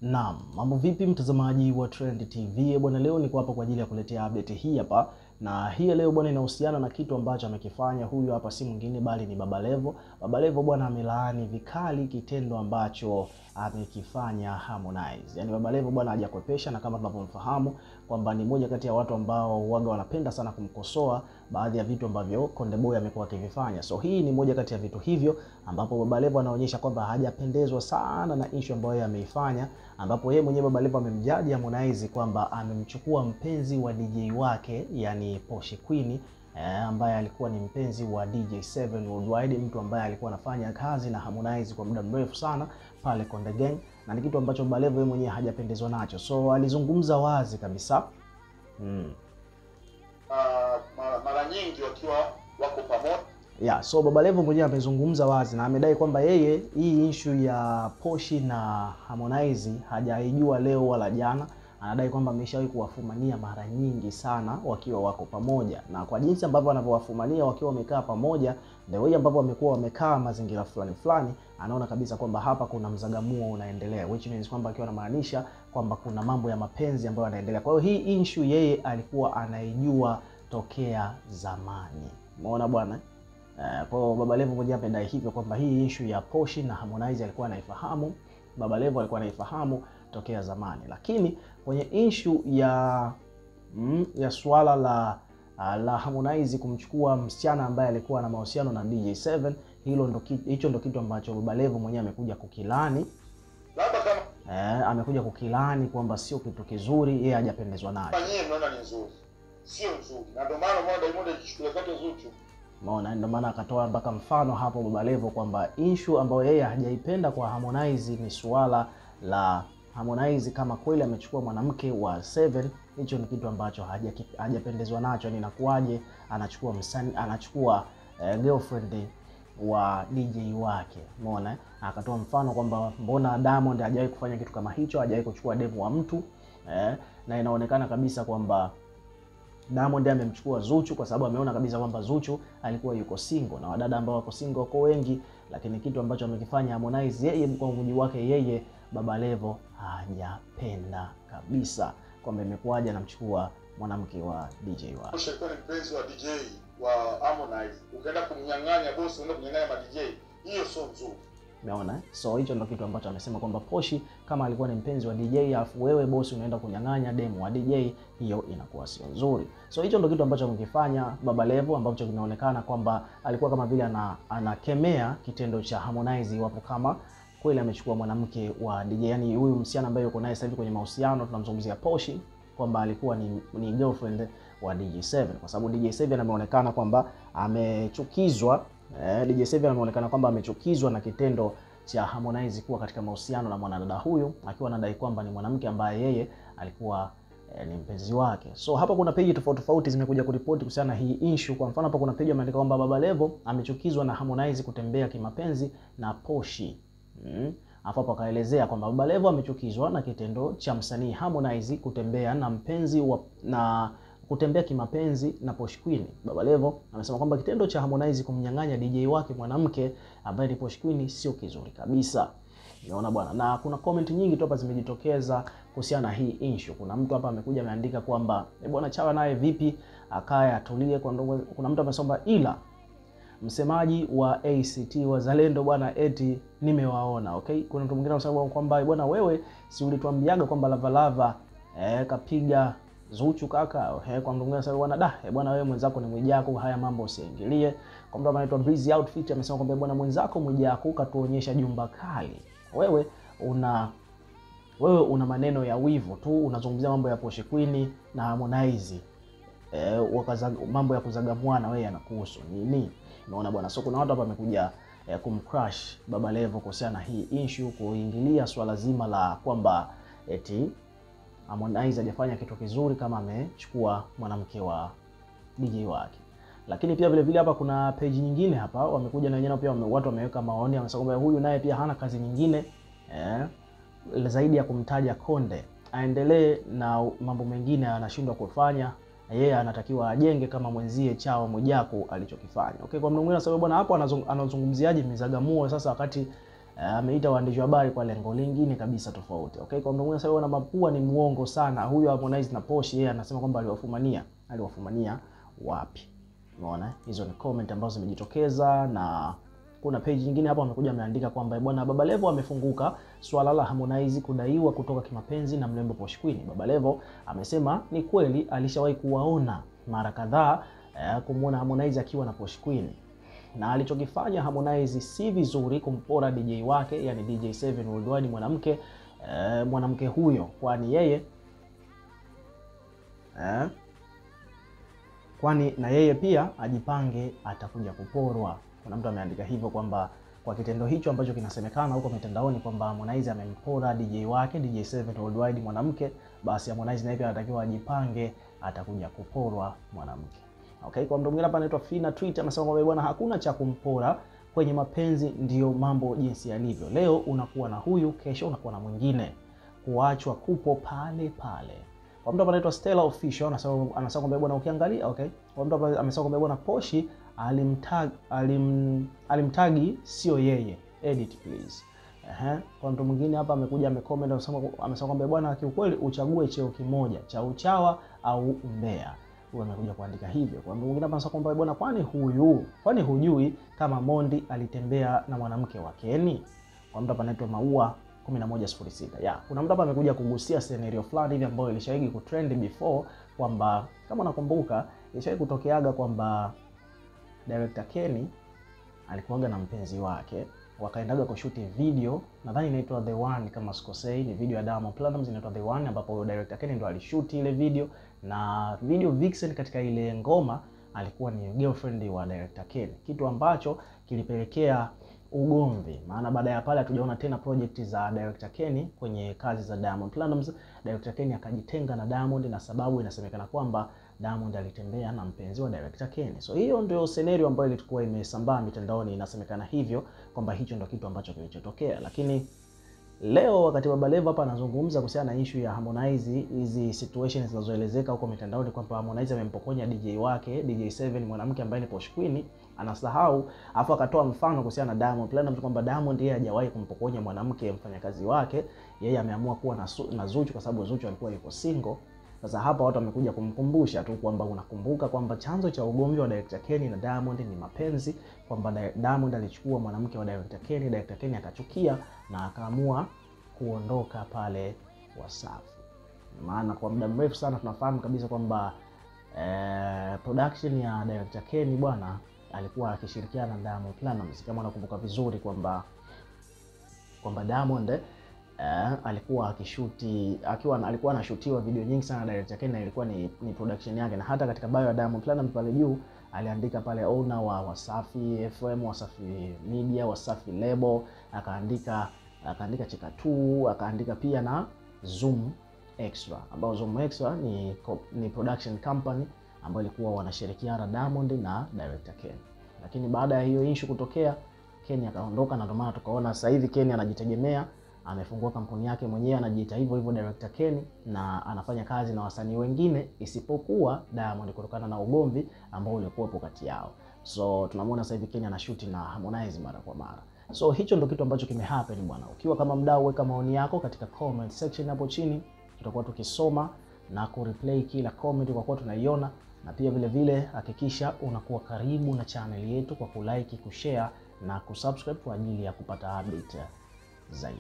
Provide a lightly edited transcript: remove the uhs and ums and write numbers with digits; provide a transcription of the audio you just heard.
Naam, mambo vipi mtazamaji wa Trend TV? Bwana, leo niko hapa kwa ajili ya kuletea update hii hapa. Na hii leo bwana inahusiana na kitu ambacho amekifanya huyu hapa, si mwingine bali ni Baba Levo. Baba Levo bwana amelaani vikali kitendo ambacho amekifanya Harmonize. Yaani Baba Levo bwana hajakwepesha, na kama tunavyomfahamu kwamba ni moja kati ya watu ambao waga wanapenda sana kumkosoa baadhi ya vitu ambavyo Konde Boy amekuwa akivifanya. So hii ni moja kati ya vitu hivyo ambapo Baba Levo anaonyesha kwamba hajapendezwa sana na issue ambayo ameifanya, ambapo yeye mwenyewe Baba Levo amemjaji Harmonize kwamba amemchukua mpenzi wa DJ wake, yani Poshy Queen, ambaye alikuwa ni mpenzi wa DJ7 Worldwide, mtu ambaye alikuwa anafanya kazi na Harmonize kwa muda mrefu sana pale Konde Gang, na ni kitu ambacho Baba Levo yeye mwenyewe hajapendezwa nacho. So alizungumza wazi kabisa. Mara nyingi wakiwa wako pamoja. So Baba Levo mwenyewe amezungumza wazi na amedai kwamba yeye hii issue ya Poshy na Harmonize hajaijua leo wala jana. Anadai kwamba ameshawahi kuwafumania mara nyingi sana wakiwa wako pamoja, na kwa jinsi ambavyo anavyowafumania wakiwa wamekaa pamoja, the way ambavyo wamekuwa wamekaa mazingira fulani, anaona kabisa kwamba hapa kuna mzagamuo unaendelea, which means kwamba akiwa anamaanisha kwamba kuna mambo ya mapenzi ambayo yanaendelea. Kwa hiyo hii issue yeye alikuwa anaijua tokea zamani. Umeona bwana? Kwa hiyo Baba Levo mwenyewe amedai hivyo kwamba hii issue ya Poshy na Harmonize alikuwa anaifahamu, Baba Levo alikuwa anaifahamu tokea zamani. Lakini kwenye issue ya swala la Harmonize kumchukua msichana ambaye alikuwa na mahusiano na DJ7, hicho ndo kitu ambacho Baba Levo mwenyewe amekuja kukilani. Labda kama amekuja kukilani kwamba sio kitu kizuri, yeye hajapendezwa nacho. Yeye mnaona ni nzuri, sio nzuri, na ndio maana Diamond alichukua zake Zuchu. Umeona, ndio maana akatoa mpaka mfano hapo Baba Levo kwamba issue ambayo yeye hajaipenda kwa Harmonize ni swala la Harmonize kama kweli amechukua mwanamke wa 7. Hicho ni kitu ambacho hajapendezwa nacho. Ni nakuaje anachukua girlfriend wa DJ wake. Umeona, akatoa mfano kwamba mbona Diamond hajawahi kufanya kitu kama hicho, hajawahi kuchukua demu wa mtu, na inaonekana kabisa kwamba Diamond amemchukua Zuchu kwa sababu ameona kabisa kwamba Zuchu alikuwa yuko single, na wadada ambao wako single wako wengi, lakini kitu ambacho amekifanya Harmonize yeye kwa mujibu wake yeye Baba Levo hajapenda kabisa, kwamba imekuwaje anamchukua mwanamke wa DJ wake. Shetani mpenzi wa DJ wa Harmonize, ukaenda kumnyang'anya boss, unaenda kunyang'anya ma DJ, hiyo sio nzuri. Umeona? So hicho ndio kitu ambacho amesema kwamba Poshy kama alikuwa ni mpenzi wa DJ alafu wewe boss unaenda kunyang'anya demo wa DJ, hiyo inakuwa sio nzuri. So hicho ndio kitu ambacho amekifanya Baba Levo, ambacho kinaonekana kwamba alikuwa kama vile anakemea kitendo cha Harmonize iwapo kama kweli amechukua mwanamke wa DJ, yani huyu msichana ambaye yuko naye sasa hivi kwenye mahusiano, tunamzungumzia Poshy, kwamba alikuwa ni girlfriend wa DJ7, kwa sababu DJ7 ameonekana kwamba amechukizwa. DJ7 ameonekana kwamba amechukizwa na kitendo cha Harmonize kuwa katika mahusiano na mwanadada huyu, akiwa anadai kwamba ni mwanamke ambaye yeye alikuwa ni mpenzi wake. So hapa kuna page tofauti zimekuja kuripoti kuhusiana na hii issue. Kwa mfano hapa kuna page imeandika kwamba Baba Levo amechukizwa na Harmonize kutembea kimapenzi na Poshy. Hapo akaelezea kwamba Baba Levo amechukizwa na kitendo cha msanii Harmonize kutembea na mpenzi na kutembea kimapenzi na Poshy Queen. Baba Levo amesema kwamba kitendo cha Harmonize kumnyang'anya DJ wake mwanamke ambaye ni Poshy Queen sio kizuri kabisa. Unaona bwana, na kuna comment nyingi tu hapa zimejitokeza kuhusiana na hii issue. Kuna mtu hapa amekuja ameandika kwamba bwana Chawa naye vipi akaya atulie kwa ndogo. Kuna mtu amesomba ila msemaji wa ACT Wazalendo bwana eti nimewaona. Okay, kuna mtu mwingine anasema kwamba bwana wewe si ulituambiaga kwamba Lavalava kapiga Zuchu kaka. Kwa mtu mwingine anasema bwana bwana wewe mwenzako ni Mwijaku, haya mambo usiingilie. Kwa mtu anaitwa Breezy Outfit amesema kwamba bwana mwenzako Mwijaku katuonyesha jumba kali. Wewe una maneno ya wivu tu, unazungumzia mambo ya Poshy Queen na Harmonize. Mambo ya kuzagamuana wewe yanakuhusu nini? Unaona bwana. So kuna watu hapa wamekuja kumcrush Baba Levo kuhusiana na hii issue, kuingilia swala zima la kwamba eti Harmonize hajafanya kitu kizuri kama amechukua mwanamke wa DJ wake. Lakini pia vile hapa kuna page nyingine hapa wamekuja na wenyewe pia watu wameweka maoni, wamesema kwamba huyu naye pia hana kazi nyingine zaidi ya kumtaja Konde, aendelee na mambo mengine anashindwa kufanya, yeye anatakiwa ajenge kama mwenzie Chawa Mwijaku alichokifanya. Okay, kwa mwingine sababu bwana hapo anazungumziaje mizagamuo sasa wakati ameita waandishi wa habari kwa lengo lingine kabisa tofauti. Okay, kwa mdomo sasa na mapua ni muongo sana. Huyo Harmonize na Poshy yeye anasema kwamba aliwafumania wapi? Unaona, hizo ni comment ambazo zimejitokeza, na kuna page nyingine hapa amekuja ameandika kwamba bwana Baba Levo amefunguka swala la Harmonize kudaiwa kutoka kimapenzi na mrembo Poshy Queen. Baba Levo amesema ni kweli alishawahi kuwaona mara kadhaa kumuona Harmonize akiwa na Poshy Queen, na alichokifanya Harmonize si vizuri kumpora DJ wake, yani DJ7 Worldwide mwanamke huyo, kwani yeye kwani na yeye pia ajipange atakuja kuporwa. Kuna mtu ameandika hivyo kwamba kwa kitendo hicho ambacho kinasemekana huko mitandaoni kwamba Harmonize amempora DJ wake DJ7 Worldwide mwanamke, basi Harmonize naye pia anatakiwa ajipange atakuja kuporwa mwanamke. Okay, kwa mtu mwingine hapa anaitwa Fina Twitter anasema kwamba bwana hakuna cha kumpora, kwenye mapenzi ndio mambo jinsi yalivyo. Leo unakuwa na huyu, kesho unakuwa na mwingine. Kuachwa kupo pale pale. Kwa mtu hapa anaitwa Stella Official anasema kwamba bwana ukiangalia, okay. Kwa mtu hapa amesema kwamba bwana Poshy alimtagi sio yeye. Edit please. Kwa mtu mwingine hapa amekuja amecomment amesema kwamba bwana kiukweli uchague cheo kimoja cha uchawa au umbea. Huyu amekuja kuandika hivyo. Kwa mtu mwingine hapa anasema kwamba bwana kwani hujui kama Mondi alitembea na mwanamke wa Kenny? Kwa mtu hapa anaitwa Maua 1106. Kuna mtu hapa amekuja kugusia scenario fulani hivi ambayo ilishawahi kutrend before, kwamba kama nakumbuka ilishawahi kutokeaga kwamba director Kenny alikuwaga na mpenzi wake, wakaendaga kushuti video, nadhani inaitwa The One kama sikosei, ni video ya Diamond Platnumz inaitwa The One, ambapo director Kenny ndo alishuti ile video, na video vixen katika ile ngoma alikuwa ni girlfriend wa director Kenny, kitu ambacho kilipelekea ugomvi. Maana baada ya pale hatujaona tena project za director Kenny kwenye kazi za Diamond Platnumz. Director Kenny akajitenga na Diamond, na sababu inasemekana kwamba Diamond alitembea na mpenzi wa director Kenny. So hiyo ndio scenario ambayo ilikuwa imesambaa mitandaoni, inasemekana hivyo kwamba hicho ndio kitu ambacho kilichotokea. Lakini leo wakati Baba Levo hapa anazungumza kuhusiana na issue ya Harmonize, hizi situations zinazoelezeka huko mitandaoni kwamba Harmonize amempokonya DJ wake DJ7 mwanamke ambaye ni Poshy Queen, anasahau afu akatoa mfano kuhusiana na Diamond Platnumz kwamba Diamond yeye hajawahi kumpokonya mwanamke mfanyakazi wake, yeye ameamua kuwa na Zuchu kwa sababu Zuchu alikuwa yuko single. Sasa hapa watu wamekuja kumkumbusha tu kwamba unakumbuka kwamba chanzo cha ugomvi wa director Kenny na Diamond ni mapenzi, kwamba Diamond alichukua mwanamke wa director Kenny akachukia na akaamua kuondoka pale Wasafi. Maana kwa muda mrefu sana tunafahamu kabisa kwamba production ya director Kenny bwana alikuwa akishirikiana na Diamond Platnumz. Kama unakumbuka vizuri kwamba Diamond alikuwa akishuti alikuwa anashutiwa video nyingi sana director Kenny, ilikuwa ni production yake, na hata katika bio ya Diamond Platnumz pale juu aliandika pale owner wa Wasafi FM, Wasafi Media, Wasafi Label, akaandika Cheka2, akaandika pia na Zoom Extra, ambao Zoom Extra ni production company ambayo ilikuwa wanashirikiana Diamond na director Kenny. Lakini baada ya hiyo issue kutokea, Kenny akaondoka, na ndio maana tukaona sasa hivi Kenny anajitegemea, amefungua kampuni yake mwenyewe, anajiita hivyo director Kenny, na anafanya kazi na wasanii wengine isipokuwa Diamond kutokana na ugomvi ambao ulikuwa kati yao. So tunamwona sasa hivi Kenny anashoot na Harmonize mara kwa mara. So hicho ndio kitu ambacho kimehappen bwana. Ukiwa kama mdau, weka maoni yako katika comment section hapo chini, tutakuwa tukisoma na kureplay kila comment kwa kuwa tunaiona, na pia vile vile hakikisha unakuwa karibu na channel yetu kwa kulike, kushare na kusubscribe kwa ajili ya kupata update zaidi.